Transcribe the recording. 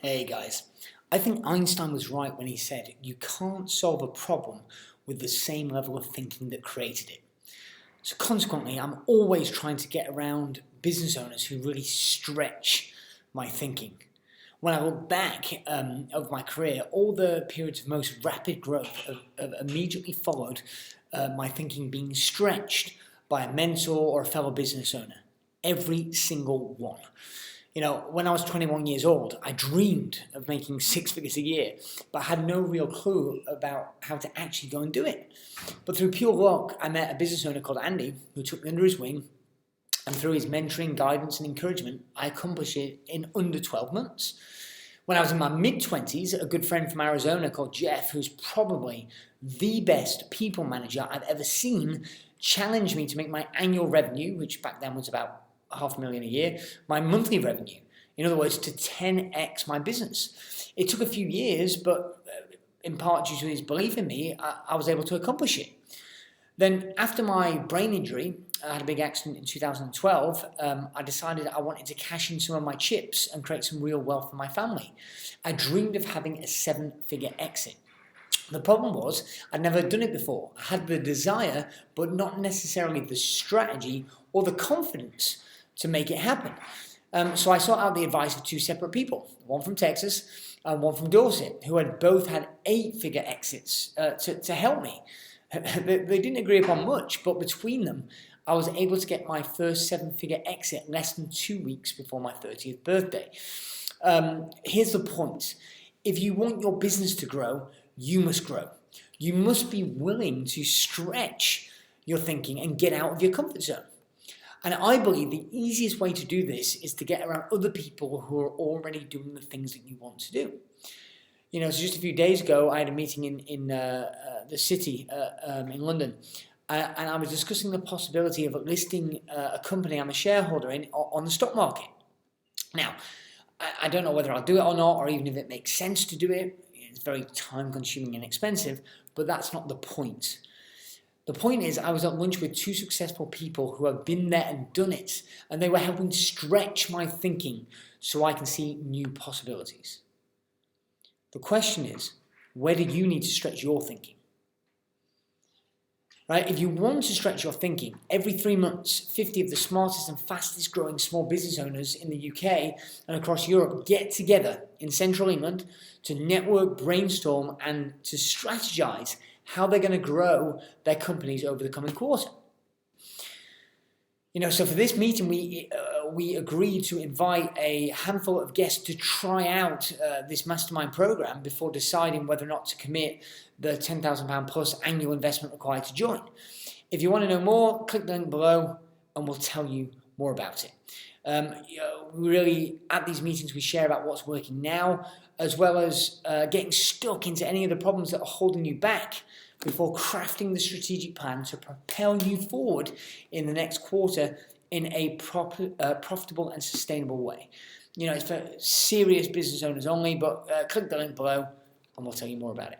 Hey guys, I think Einstein was right when he said you can't solve a problem with the same level of thinking that created it. So consequently, I'm always trying to get around business owners who really stretch my thinking. When I look back of my career, all the periods of most rapid growth have immediately followed my thinking being stretched by a mentor or a fellow business owner. Every single one. When I was 21 years old, I dreamed of making six figures a year, but had no real clue about how to actually go and do it. But through pure luck, I met a business owner called Andy who took me under his wing, and through his mentoring, guidance, and encouragement, I accomplished it in under 12 months. When I was in my mid-20s, a good friend from Arizona called Jeff, who's probably the best people manager I've ever seen, challenged me to make my annual revenue, which back then was about $500,000 a year, my monthly revenue. In other words, to 10x my business. It took a few years, but in part due to his belief in me, I was able to accomplish it. Then after my brain injury, I had a big accident in 2012, I decided I wanted to cash in some of my chips and create some real wealth for my family. I dreamed of having a 7-figure exit. The problem was I'd never done it before. I had the desire, but not necessarily the strategy or the confidence to make it happen. So I sought out the advice of two separate people, one from Texas and one from Dorset, who had both had 8-figure exits to help me. They didn't agree upon much, but between them, I was able to get my first 7-figure exit less than 2 weeks before my 30th birthday. Here's the point. If you want your business to grow, you must grow. You must be willing to stretch your thinking and get out of your comfort zone. And I believe the easiest way to do this is to get around other people who are already doing the things that you want to do. So just a few days ago, I had a meeting in the city in London, and I was discussing the possibility of listing a company I'm a shareholder in on the stock market. Now, I don't know whether I'll do it or not, or even if it makes sense to do it. It's very time-consuming and expensive, but that's not the point. The point is, I was at lunch with two successful people who have been there and done it, and they were helping stretch my thinking so I can see new possibilities. The question is, where do you need to stretch your thinking? Right? If you want to stretch your thinking, every 3 months, 50 of the smartest and fastest growing small business owners in the UK and across Europe get together in central England to network, brainstorm, and to strategize how they're going to grow their companies over the coming quarter. So for this meeting, we agreed to invite a handful of guests to try out this mastermind program before deciding whether or not to commit the £10,000 plus annual investment required to join. If you want to know more, click the link below and we'll tell you more about it. Really, at these meetings, we share about what's working now, as well as getting stuck into any of the problems that are holding you back before crafting the strategic plan to propel you forward in the next quarter in a profitable and sustainable way. It's for serious business owners only, but click the link below and we'll tell you more about it.